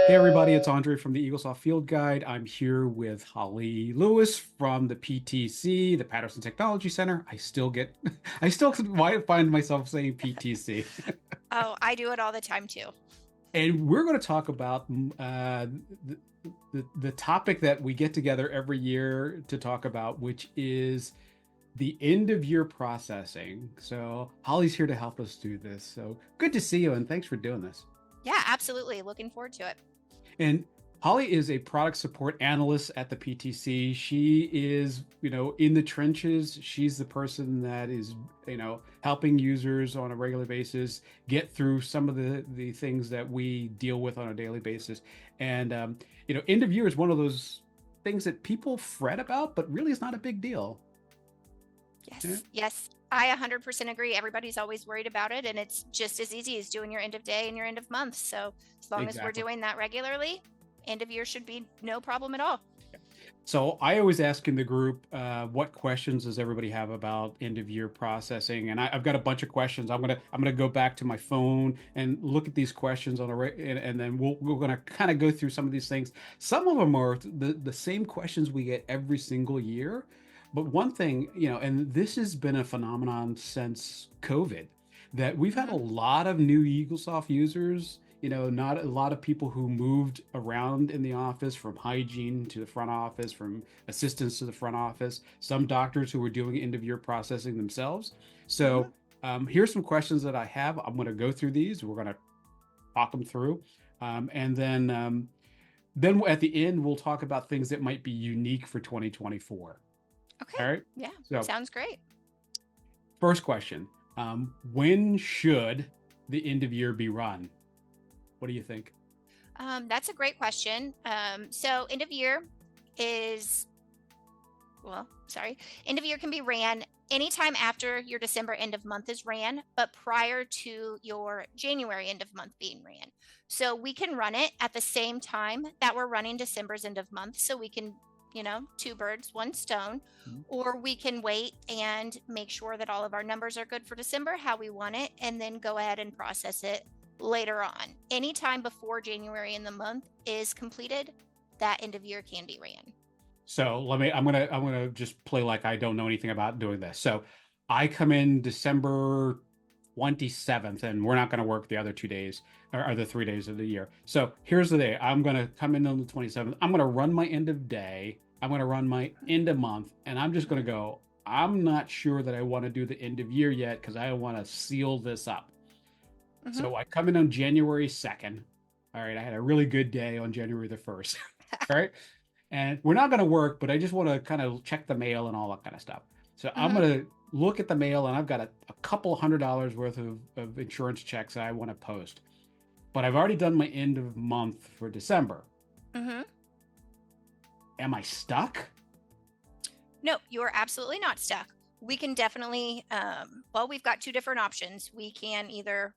Hey everybody, it's Andre from the Eaglesoft Field Guide. I'm here with Holly Lewis from the PTC, the Patterson Technology Center. I still find myself saying PTC. Oh, I do it all the time too. And we're going to talk about the topic that we get together every year to talk about, which is the end of year processing. So Holly's here to help us do this. So good to see you, and thanks for doing this. Yeah, absolutely. Looking forward to it. And Holly is a product support analyst at the PTC. She is, in the trenches. She's the person that is, helping users on a regular basis get through some of the things that we deal with on a daily basis. And end of year is one of those things that people fret about, but really is not a big deal. Yeah, Yes, yes. I 100% agree. Everybody's always worried about it, and it's just as easy as doing your end of day and your end of month. So, as long as we're exactly. doing that regularly, end of year should be no problem at all. So I always ask in the group, what questions does everybody have about end of year processing? And I've got a bunch of questions. I'm gonna go back to my phone and look at these questions and then we're gonna kind of go through some of these things. Some of them are the same questions we get every single year. But one thing, and this has been a phenomenon since COVID, that we've had a Hmm. lot of new Eaglesoft users, not a lot of people who moved around in the office from hygiene to the front office, from assistants to the front office, some doctors who were doing end of year processing themselves. Hmm. So here's some questions that I have. I'm going to go through these. We're going to talk them through. And then at the end, we'll talk about things that might be unique for 2024. Okay. All right. Yeah, So sounds great. first question, when should the end of year be run? What do you think? That's a great question. So, end of year is end of year can be ran anytime after your December end of month is ran, but prior to your January end of month being ran. So we can run it at the same time that we're running December's end of month. So we can, two birds, one stone, Mhm. or we can wait and make sure that all of our numbers are good for December, how we want it, and then go ahead and process it later on. Anytime before January in the month is completed, that end of year can be ran. So I'm gonna just play like I don't know anything about doing this. So I come in December 27th, and we're not gonna work the other 2 days or the 3 days of the year. So here's the day. I'm gonna come in on the 27th. I'm gonna run my end of day. I'm gonna run my end of month, and I'm just gonna go. I'm not sure that I want to do the end of year yet because I want to seal this up. Mm-hmm. So I come in on January 2nd. All right, I had a really good day on January the 1st. All right. And we're not going to work, but I just want to kind of check the mail and all that kind of stuff. So I'm Mm-hmm. going to look at the mail, and I've got a couple $100 worth of insurance checks that I want to post. But I've already done my end of month for December. Mm-hmm. Am I stuck? No, you are absolutely not stuck. We can definitely, we've got two different options. We can either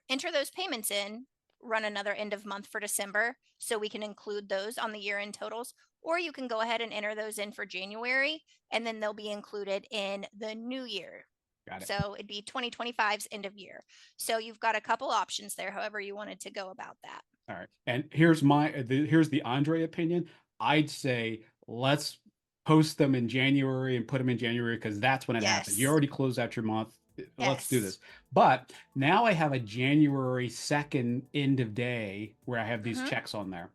enter those payments in, run another end of month for December, so we can include those on the year end totals, or you can go ahead and enter those in for January, and then they'll be included in the new year. Got it. So it'd be 2025's end of year. So you've got a couple options there, however you wanted to go about that. All right. And here's the Andre opinion. I'd say let's post them in January and put them in January because that's when it happened. You Yes. already closed out your month. Let's do Yes. this. But now I have a January 2nd end of day where I have these Mm-hmm. checks on there.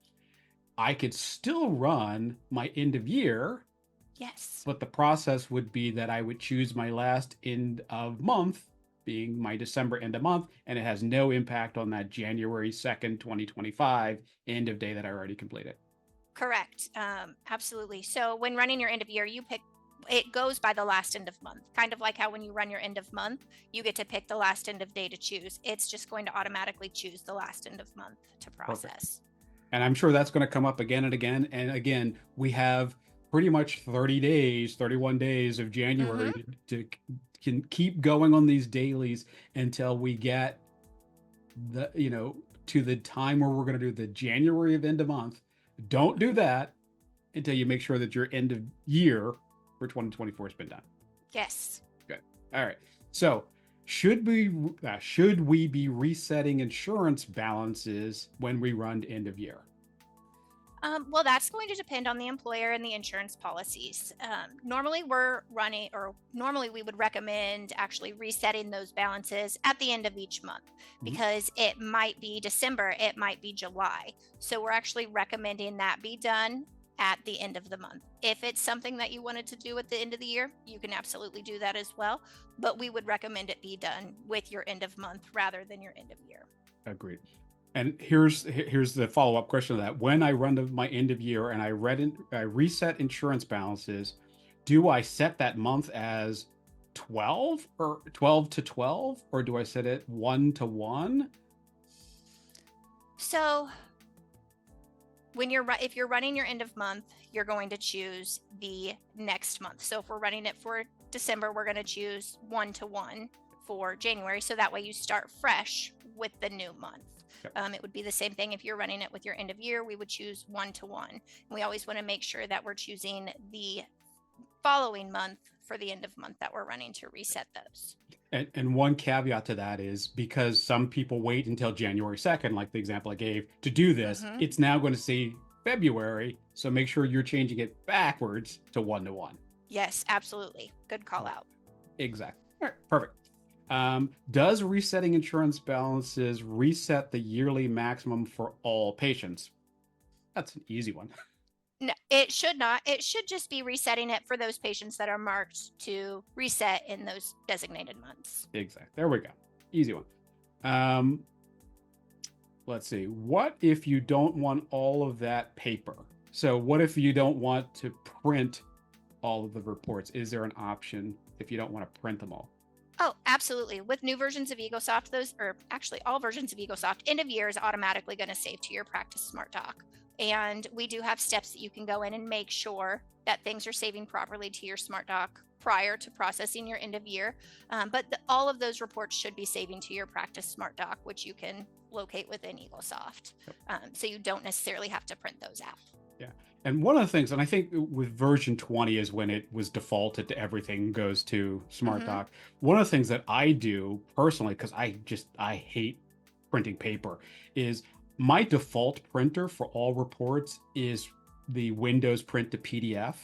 I could still run my end of year, Yes. but the process would be that I would choose my last end of month being my December end of month, and it has no impact on that January 2nd, 2025 end of day that I already completed. Correct. Absolutely. So when running your end of year, it goes by the last end of month, kind of like how when you run your end of month, you get to pick the last end of day to choose. It's just going to automatically choose the last end of month to Perfect. process. And I'm sure that's going to come up again and again. And again, we have pretty much 30 days, 31 days of Mm-hmm. January to can keep going on these dailies until we get to the time where we're going to do the January of end of month. Don't do Mm-hmm. that until you make sure that your end of year for 2024 has been done. Yes. Good. All right. So Should we be resetting insurance balances when we run end of year? Well, that's going to depend on the employer and the insurance policies. Normally, normally we would recommend actually resetting those balances at the end of each month Mhm. because it might be December, it might be July. So we're actually recommending that be done at the end of the month. If it's something that you wanted to do at the end of the year, you can absolutely do that as well. But we would recommend it be done with your end of month rather than your end of year. Agreed. And here's the follow-up question to that. When I run to my end of year and I reset insurance balances, do I set that month as 12 or 12 to 12, or do I set it 1 to 1? So if you're running your end of month, you're going to choose the next month. So if we're running it for December, we're going to choose 1 to 1 for January, so that way you start fresh with the new month. Yep. It would be the same thing if you're running it with your end of year. We would choose 1 to 1. We always want to make sure that we're choosing the following month for the end of month that we're running to reset those. And one caveat to that is because some people wait until January 2nd, like the example I gave, to do this, Mhm. it's now going to say February. So make sure you're changing it backwards to 1 to 1. Yes, absolutely. Good call out. Exactly. All right, perfect. Does resetting insurance balances reset the yearly maximum for all patients? That's an easy one. No, it should not. It should just be resetting it for those patients that are marked to reset in those designated months. Exactly. There we go. Easy one. Um, let's see. What if you don't want all of that paper? So what if you don't want to print all of the reports? Is there an option if you don't want to print them all? Oh, absolutely. With new versions of Eaglesoft, or actually all versions of Eaglesoft, end of year is automatically going to save to your Practice Smart Doc. And we do have steps that you can go in and make sure that things are saving properly to your Smart Doc prior to processing your end of year. But all of those reports should be saving to your Practice Smart Doc, which you can locate within Eaglesoft. So you don't necessarily have to print those out. Yeah. And one of the things, and I think with version 20 is when it was defaulted to everything goes to SmartDoc. One of the things that I do personally, because I hate printing paper, is my default printer for all reports is the Windows print to PDF.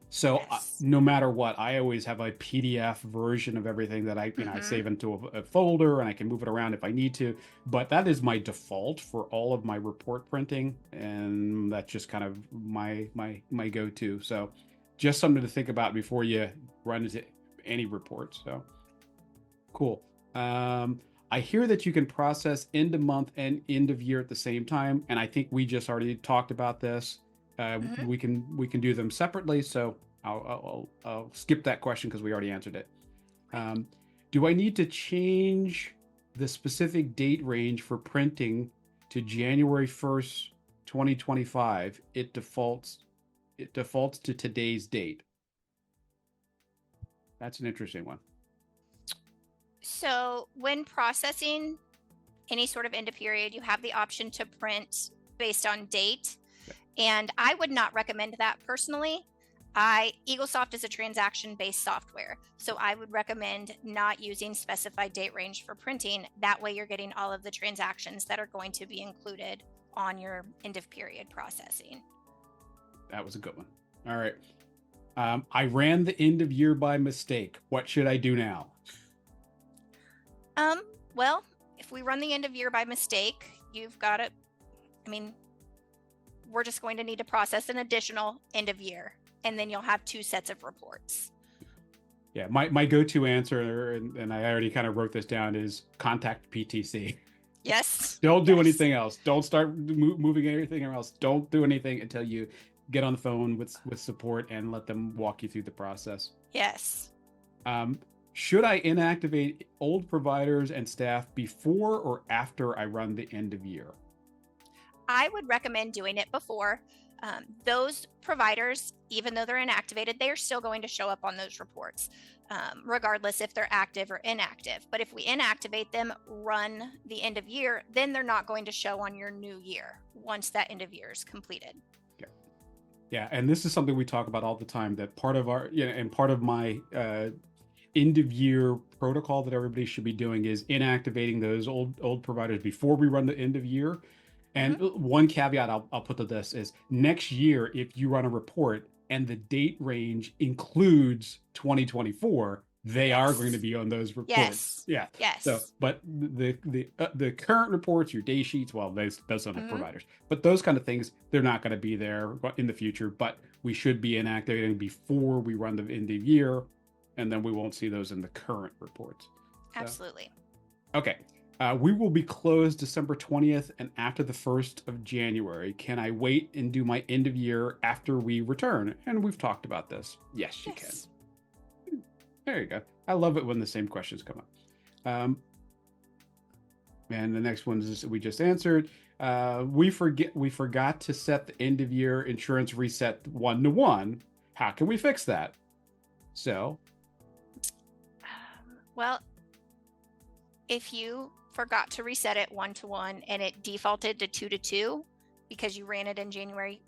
So Yes. no matter what, I always have a PDF version of everything that I save into a folder, and I can move it around if I need to. But that is my default for all of my report printing, and that's just kind of my go-to. So just something to think about before you run into any reports. So cool. I hear that you can process end of month and end of year at the same time, and I think we just already talked about this. We can do them separately, so I'll skip that question because we already answered it. Do I need to change the specific date range for printing to January 1st, 2025? It defaults to today's date. That's an interesting one. So when processing any sort of end of period, you have the option to print based on date. And I would not recommend that personally. Eaglesoft is a transaction-based software, so I would recommend not using specified date range for printing. That way you're getting all of the transactions that are going to be included on your end of period processing. That was a good one. All right. I ran the end of year by mistake. What should I do now? Well, if we run the end of year by mistake, you've got it. We're just going to need to process an additional end of year, and then you'll have 2 sets of reports. Yeah, my go-to answer, and I already kind of wrote this down, is contact PTC. Yes. Don't do anything else. Don't start moving anything else. Don't do anything until you get on the phone with support and let them walk you through the process. Yes. Should I inactivate old providers and staff before or after I run the end of year? I would recommend doing it before. Those providers, even though they're inactivated, they are still going to show up on those reports, regardless if they're active or inactive. But if we inactivate them, run the end of year, then they're not going to show on your new year once that end of year is completed. Yeah, and this is something we talk about all the time, that part of our, and part of my end of year protocol that everybody should be doing is inactivating those old providers before we run the end of year. And Mhm. one caveat I'll put to this is next year, if you run a report and the date range includes 2024, they are going to Yes. be on those reports. Yes. Yeah. So, Yes. but the current reports, your day sheets, well, those don't have Mhm. providers, but those kind of things, they're not going to be there in the future. But we should be inactivating before we run the end of year, and then we won't see those in the current reports. So, Absolutely. okay. We will be closed December 20th and after the 1st of January. Can I wait and do my end of year after we return? And we've talked about this. Yes, you can. Yes. There you go. I love it when the same questions come up. And the next one is we just answered. We forgot to set the end of year insurance reset 1-to-1. How can we fix that? So, Well, if you forgot to reset it 1-to-1 and it defaulted to 2-to-2 because you ran it in January,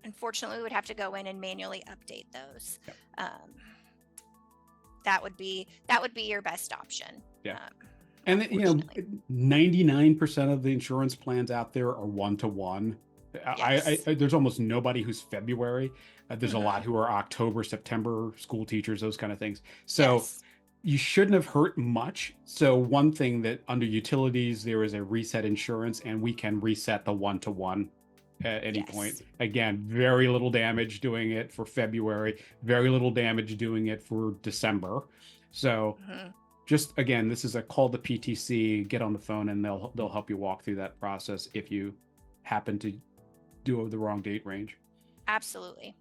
unfortunately, we would have to go in and manually update those. Yep. That would be your best option. Yeah. And you know, Unfortunately. 99% of the insurance plans out there are 1-to-1. Yes. There's almost nobody who's February. There's a lot Mhm. who are October, September, school teachers, those kind of things. So Yes. you shouldn't have hurt much. So one thing that under utilities, there is a reset insurance, and we can reset the 1-to-1 at any point. Yes. Again, very little damage doing it for February, very little damage doing it for December. So Mhm. just again, this is a call to PTC, get on the phone and they'll help you walk through that process if you happen to do the wrong date range. Absolutely.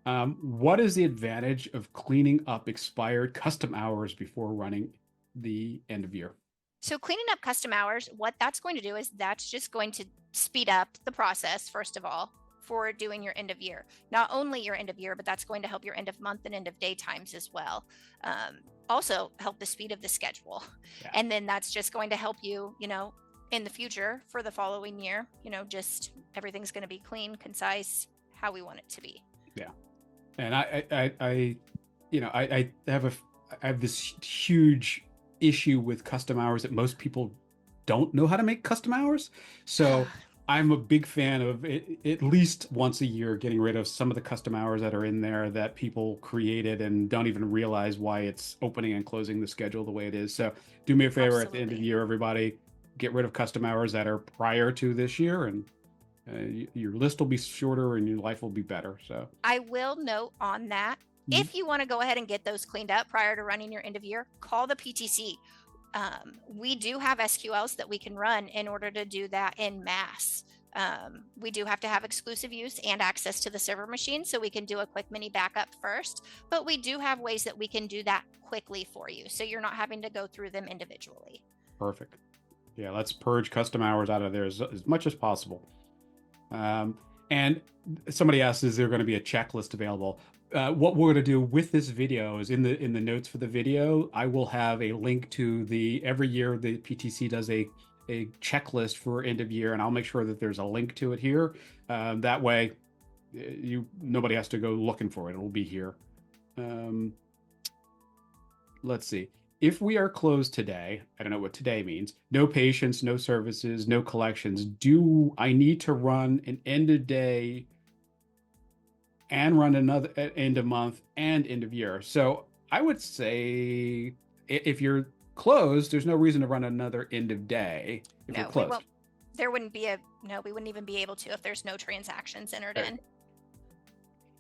What is the advantage of cleaning up expired custom hours before running the end of year? So cleaning up custom hours, what that's going to do is that's just going to speed up the process, first of all, for doing your end of year. Not only your end of year, but that's going to help your end of month and end of day times as well. Also help the speed of the schedule. Yeah. And then that's just going to help you, in the future for the following year, just everything's going to be clean, concise, how we want it to be. Yeah. And I have this huge issue with custom hours that most people don't know how to make custom hours. So I'm a big fan of it, at least once a year getting rid of some of the custom hours that are in there that people created and don't even realize why it's opening and closing the schedule the way it is. So do me a favor at the end of the Absolutely. year, everybody, get rid of custom hours that are prior to this year, and your list will be shorter and your life will be better. So I will note on that, if you want to go ahead and get those cleaned up prior to running your end of year, call the PTC. We do have SQLs that we can run in order to do that in mass. We do have to have exclusive use and access to the server machine, so we can do a quick mini backup first, but we do have ways that we can do that quickly for you, so you're not having to go through them individually. Perfect. Yeah, let's purge custom hours out of there as much as possible. And somebody asked, is there going to be a checklist available? What we're going to do with this video is in the notes for the video, I will have a link to every year the PTC does a checklist for end of year, and I'll make sure that there's a link to it here. That way, nobody has to go looking for it. It'll be here. Let's see. If we are closed today, I don't know what today means, no patients, no services, no collections, do I need to run an end of day and run another end of month and end of year? So I would say if you're closed, there's no reason to run another end of day if you're closed. We wouldn't even be able to if there's no transactions entered in.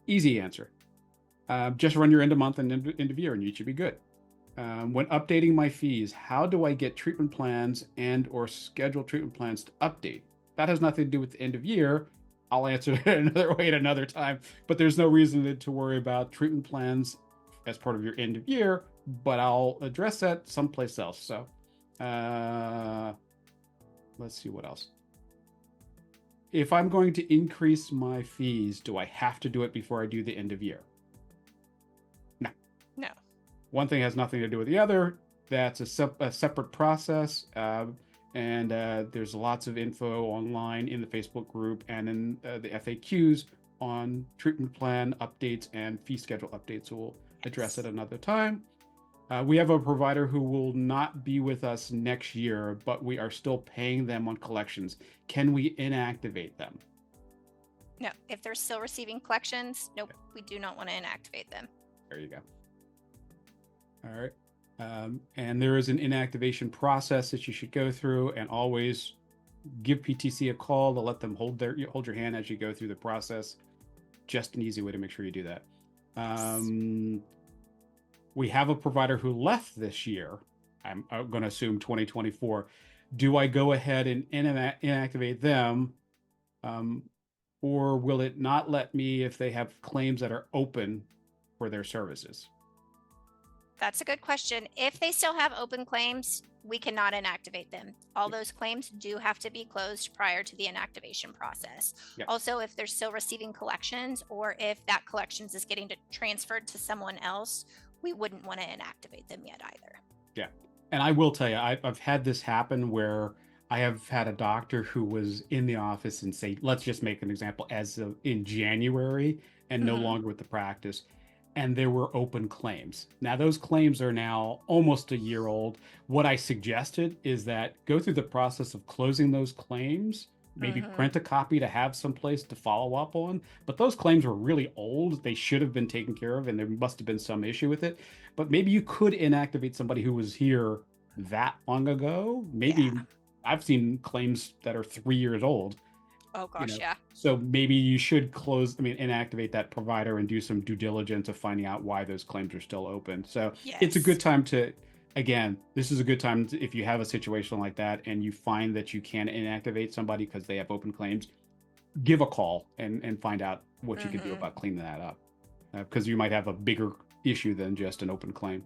Easy answer. Just run your end of month and end of year and you should be good. When updating my fees, how do I get treatment plans and or schedule treatment plans to update? That has nothing to do with the end of year. I'll answer it another way at another time, but there's no reason to worry about treatment plans as part of your end of year, but I'll address that someplace else. So let's see what else. If I'm going to increase my fees, do I have to do it before I do the end of year? No. One thing has nothing to do with the other. That's a separate process. And there's lots of info online in the Facebook group and in the FAQs on treatment plan updates and fee schedule updates. So we'll address it another time. We have a provider who will not be with us next year, but we are still paying them on collections. Can we inactivate them? No, if they're still receiving collections, nope, we do not want to inactivate them. There you go. All right. And there is an inactivation process that you should go through, and always give PTC a call to let them hold your hand as you go through the process. Just an easy way to make sure you do that. We have a provider who left this year. I'm going to assume 2024. Do I go ahead and inactivate them? Or will it not let me if they have claims that are open for their services? That's a good question. If they still have open claims, we cannot inactivate them. All those claims do have to be closed prior to the inactivation process. Yeah. Also, if they're still receiving collections, or if that collections is getting transferred to someone else, we wouldn't want to inactivate them yet either. Yeah. And I will tell you, I've had this happen where I have had a doctor who was in the office and say, let's just make an example, as of in January and no longer with the practice. And there were open claims. Now, those claims are now almost a year old. What I suggested is that go through the process of closing those claims, maybe print a copy to have someplace to follow up on. But those claims were really old. They should have been taken care of, and there must have been some issue with it. But maybe you could inactivate somebody who was here that long ago. Maybe I've seen claims that are 3 years old. Oh gosh, yeah. So maybe you should inactivate that provider and do some due diligence of finding out why those claims are still open. So it's a good time to, again, this is a good time to, if you have a situation like that and you find that you can inactivate somebody because they have open claims, give a call and find out what you can do about cleaning that up. Because you might have a bigger issue than just an open claim.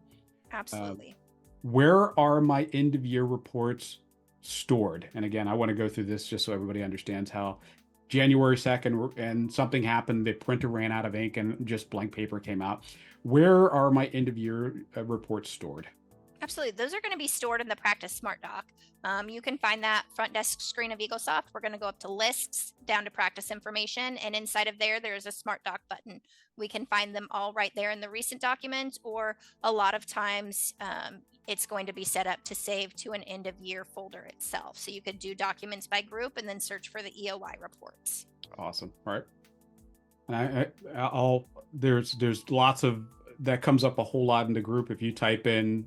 Absolutely. Where are my end of year reports stored? And again, I want to go through this just so everybody understands how January 2nd and something happened, the printer ran out of ink and just blank paper came out. Where are my end of year reports stored? Absolutely. Those are going to be stored in the Practice Smart Doc. You can find that front desk screen of Eaglesoft. We're going to go up to lists, down to practice information, and inside of there is a Smart Doc button. We can find them all right there in the recent documents, or a lot of times it's going to be set up to save to an end of year folder itself. So you could do documents by group and then search for the EOI reports. Awesome. All right. And there's lots of, that comes up a whole lot in the group. If you type in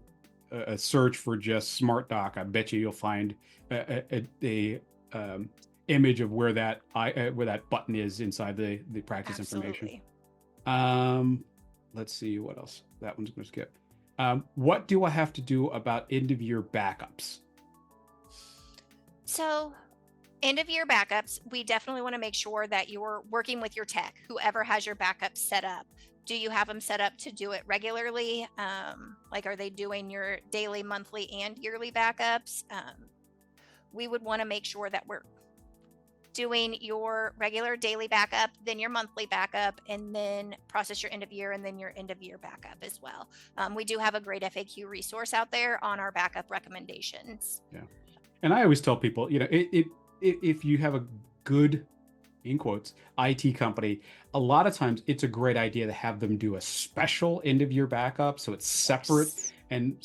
a search for just Smart Doc, I bet you'll find a image of where that button is inside the practice information. Let's see what else. That one's going to skip. What do I have to do about end of year backups? So end of year backups, we definitely want to make sure that you're working with your tech, whoever has your backups set up. Do you have them set up to do it regularly? Like, are they doing your daily, monthly, and yearly backups? We would want to make sure that we're doing your regular daily backup, then your monthly backup, and then process your end of year, and then your end of year backup as well. We do have a great FAQ resource out there on our backup recommendations. Yeah. And I always tell people, if you have a good, in quotes, IT company, a lot of times it's a great idea to have them do a special end of year backup. So it's separate. Yes. And,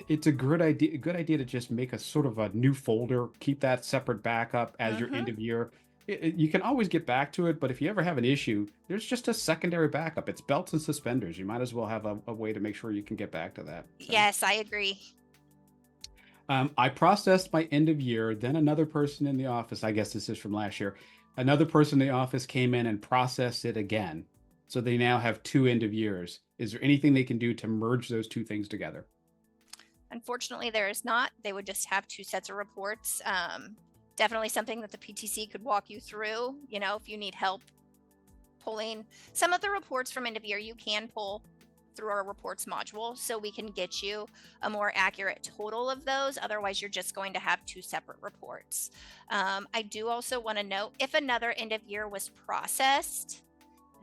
it's a good idea to just make a sort of a new folder, keep that separate backup as your end of year. You can always get back to it, but if you ever have an issue, there's just a secondary backup. It's belts and suspenders. You might as well have a way to make sure you can get back to that. So. Yes, I agree. I processed my end of year, then another person in the office, I guess this is from last year, another person in the office came in and processed it again. So they now have 2 end of years. Is there anything they can do to merge those 2 things together? Unfortunately, there is not. They would just have 2 sets of reports. Definitely something that the PTC could walk you through. If you need help pulling some of the reports from end of year, you can pull through our reports module, so we can get you a more accurate total of those. Otherwise, you're just going to have 2 separate reports. I do also want to note, if another end of year was processed,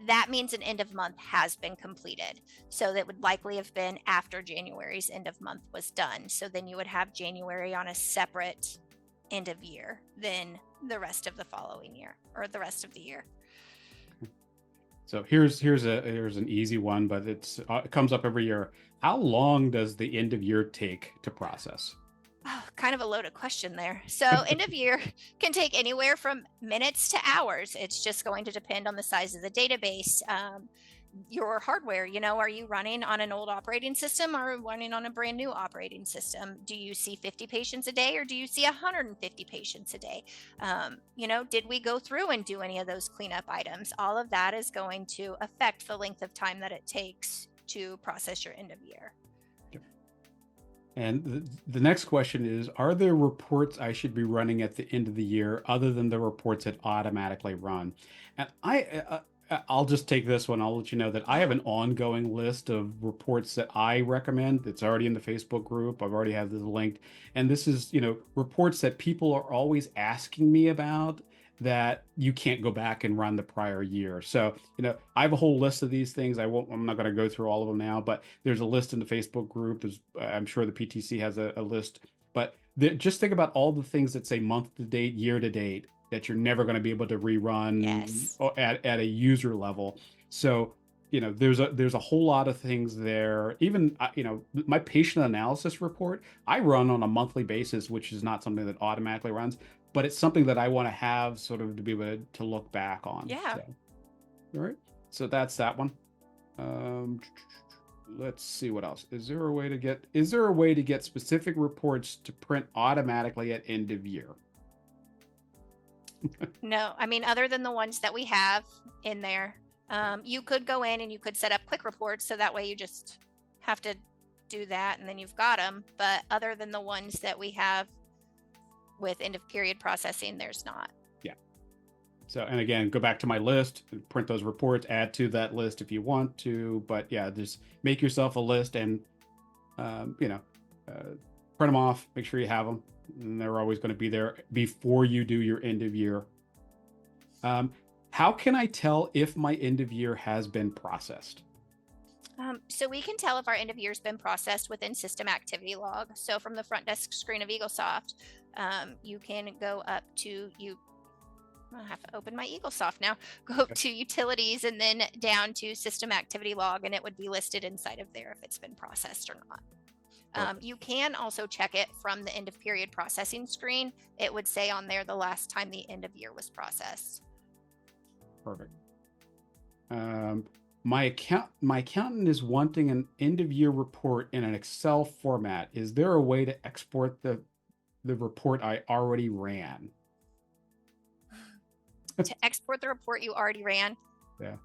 that means an end of month has been completed. So that would likely have been after January's end of month was done. So then you would have January on a separate end of year than the rest of the following year, or the rest of the year. So here's an easy one, but it comes up every year. How long does the end of year take to process? Oh, kind of a loaded question there. So, end of year can take anywhere from minutes to hours. It's just going to depend on the size of the database. Your hardware, are you running on an old operating system or running on a brand new operating system? Do you see 50 patients a day or do you see 150 patients a day? Did we go through and do any of those cleanup items? All of that is going to affect the length of time that it takes to process your end of year. And the next question is, are there reports I should be running at the end of the year other than the reports that automatically run? And I'll just take this one. I'll let you know that I have an ongoing list of reports that I recommend. It's already in the Facebook group. I've already have this linked. And this is, reports that people are always asking me about that you can't go back and run the prior year. So, I have a whole list of these things. I'm not going to go through all of them now, but there's a list in the Facebook group. I'm sure the PTC has a list, but just think about all the things that say month to date, year to date, that you're never going to be able to rerun Yes. at a user level. So, there's a whole lot of things there. Even, my patient analysis report, I run on a monthly basis, which is not something that automatically runs, but it's something that I want to have sort of to be able to look back on. Yeah. So, all right. So that's that one. Let's see what else. Is there a way to get specific reports to print automatically at end of year? No, I mean, other than the ones that we have in there, you could go in and you could set up quick reports. So that way you just have to do that and then you've got them. But other than the ones that we have with end of period processing, there's not. Yeah. So, and again, go back to my list, print those reports, add to that list if you want to. But yeah, just make yourself a list and, print them off, make sure you have them. And they're always going to be there before you do your end of year. How can I tell if my end of year has been processed? So we can tell if our end of year has been processed within system activity log. So from the front desk screen of Eaglesoft, you can go up to I have to open my Eaglesoft now. Go up to utilities and then down to system activity log, and it would be listed inside of there if it's been processed or not. You can also check it from the end of period processing screen. It would say on there the last time the end of year was processed. Perfect. My accountant is wanting an end of year report in an Excel format. Is there a way to export the report I already ran? To export the report you already ran? Yeah.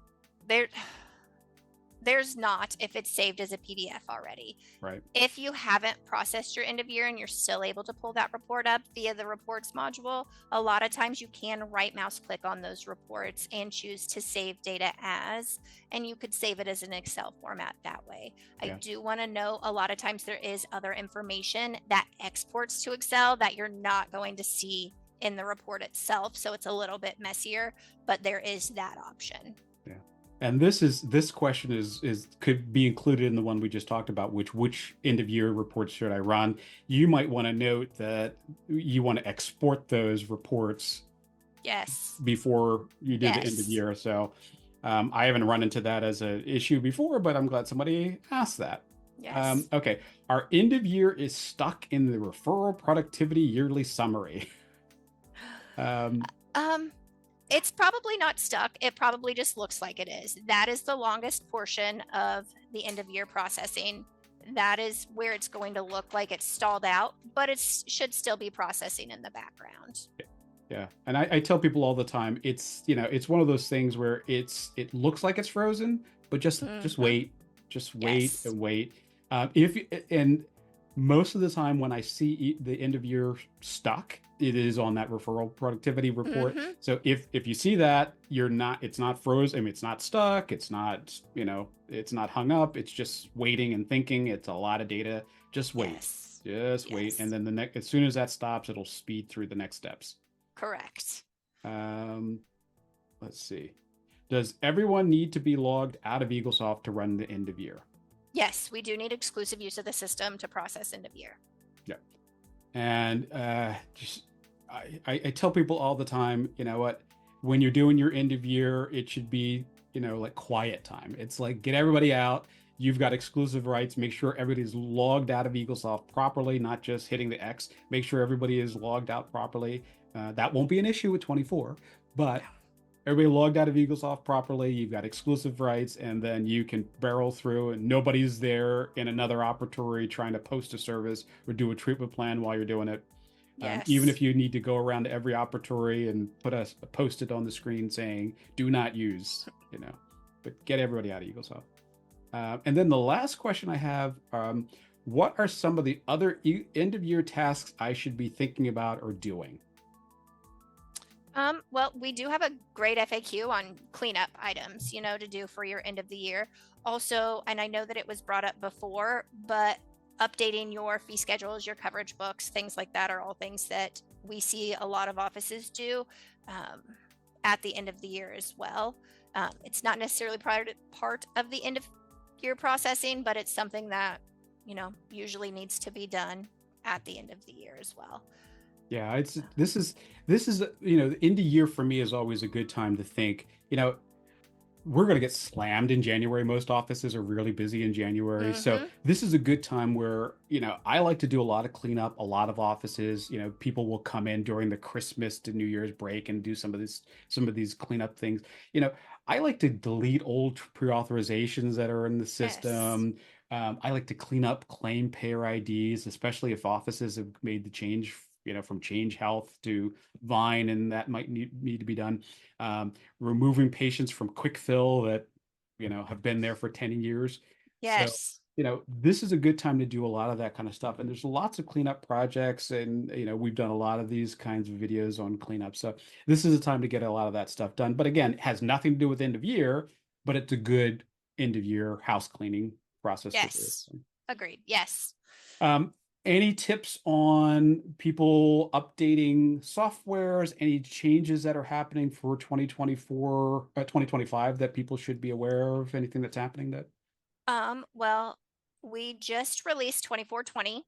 There's not if it's saved as a PDF already. Right. If you haven't processed your end of year and you're still able to pull that report up via the reports module, a lot of times you can right mouse click on those reports and choose to save data as, and you could save it as an Excel format that way. Yeah. I do want to know a lot of times there is other information that exports to Excel that you're not going to see in the report itself. So it's a little bit messier, but there is that option. Yeah. And this question is could be included in the one we just talked about, which end of year reports should I run? You might want to note that you want to export those reports Yes. before you do the end of year. So I haven't run into that as an issue before, but I'm glad somebody asked that. Yes. Okay. Our end of year is stuck in the referral productivity yearly summary. It's probably not stuck. It probably just looks like it is. That is the longest portion of the end of year processing. That is where it's going to look like it's stalled out, but it should still be processing in the background. Yeah. And I tell people all the time, it's one of those things where it looks like it's frozen, but just wait, Yes. and wait. And most of the time when I see the end of year stuck, it is on that referral productivity report. So if you see that, it's not frozen. I mean, it's not stuck. It's not, it's not hung up. It's just waiting and thinking. It's a lot of data. Just wait. Yes. Just wait. And then as soon as that stops, it'll speed through the next steps. Correct. Let's see. Does everyone need to be logged out of Eaglesoft to run the end of year? Yes, we do need exclusive use of the system to process end of year. Yeah. And I tell people all the time, you know what, when you're doing your end of year, it should be like quiet time. It's like get everybody out. You've got exclusive rights. Make sure everybody's logged out of Eaglesoft properly, not just hitting the X. Make sure everybody is logged out properly. That won't be an issue with 24, but everybody logged out of Eaglesoft properly. You've got exclusive rights, and then you can barrel through, and nobody's there in another operatory trying to post a service or do a treatment plan while you're doing it. Even Yes. if you need to go around to every operatory and put a post-it on the screen saying "Do not use," but get everybody out of Eaglesoft. And then the last question I have: what are some of the other end-of-year tasks I should be thinking about or doing? Well, we do have a great FAQ on cleanup items, to do for your end of the year. Also, and I know that it was brought up before, but updating your fee schedules, your coverage books, things like that are all things that we see a lot of offices do um, at the end of the year as well. It's not necessarily part of the end of year processing, but it's something that, usually needs to be done at the end of the year as well. Yeah, this is the end of year for me is always a good time to think. We're going to get slammed in January. Most offices are really busy in January. So Mm-hmm. this is a good time where, I like to do a lot of cleanup. A lot of offices, people will come in during the Christmas to New Year's break and do some of these cleanup things. I like to delete old pre-authorizations that are in the Yes. system. I like to clean up claim payer IDs, especially if offices have made the change, from Change Health to Vine, and that might need to be done. Removing patients from quick fill that have been there for 10 years. So Yes. this is a good time to do a lot of that kind of stuff, and there's lots of cleanup projects, and we've done a lot of these kinds of videos on cleanup, so this is a time to get a lot of that stuff done. But again, it has nothing to do with end of year, but it's a good end of year house cleaning process to do. Yes. Agreed. Yes. um, any tips on people updating softwares? Any changes that are happening for 2024, 2025 that people should be aware of? Anything that's happening that? Well, we just released 2420.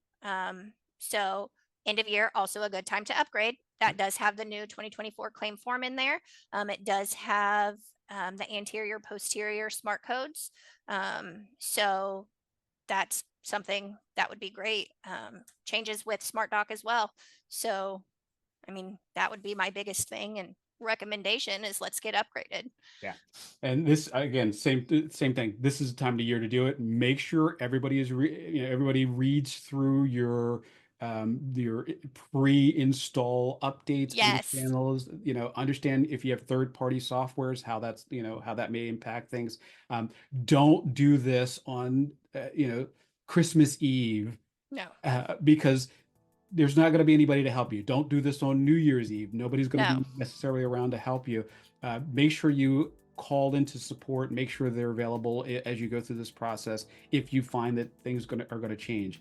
So end of year, also a good time to upgrade. That does have the new 2024 claim form in there. It does have the anterior, posterior smart codes. So that's something that would be great. Changes with Smart Dock as well. So, I mean, that would be my biggest thing and recommendation is let's get upgraded. Yeah. And this again, same thing. This is the time of year to do it. Make sure everybody everybody reads through your pre-install updates, Yes. understand if you have third-party softwares, how that's, how that may impact things. Don't do this on Christmas Eve, No. because there's not going to be anybody to help you. Don't do this on New Year's Eve. Nobody's going to No. be necessarily around to help you. Make sure you call into support. Make sure they're available as you go through this process. If you find that things are going to change,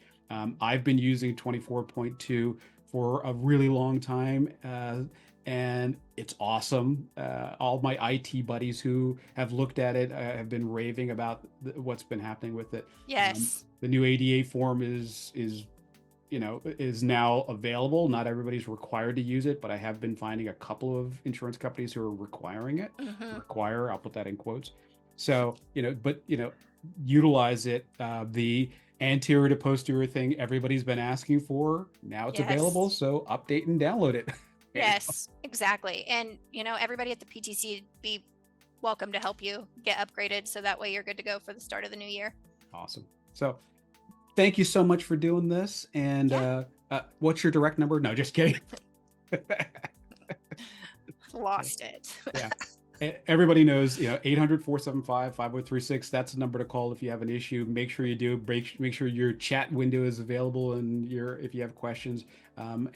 I've been using 24.2 for a really long time, and it's awesome. All my IT buddies who have looked at it have been raving about what's been happening with it. Yes. The new ADA form is now available. Not everybody's required to use it, but I have been finding a couple of insurance companies who are requiring it. Mm-hmm. Require, I'll put that in quotes. So, utilize it. The anterior to posterior thing everybody's been asking for. Now it's available. Yes. So update and download it. Yes, exactly. And, everybody at the PTC be welcome to help you get upgraded. So that way you're good to go for the start of the new year. Awesome. So thank you so much for doing this. And Yeah. what's your direct number? No, just kidding. Lost it. Yeah. Everybody knows, 800-475-5036. That's the number to call if you have an issue. Make sure you do. Make sure your chat window is available and if you have questions. Holly,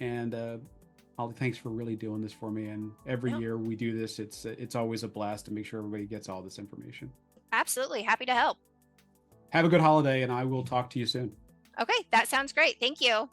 thanks for really doing this for me. And every year we do this, it's always a blast to make sure everybody gets all this information. Absolutely. Happy to help. Have a good holiday, and I will talk to you soon. Okay. That sounds great. Thank you.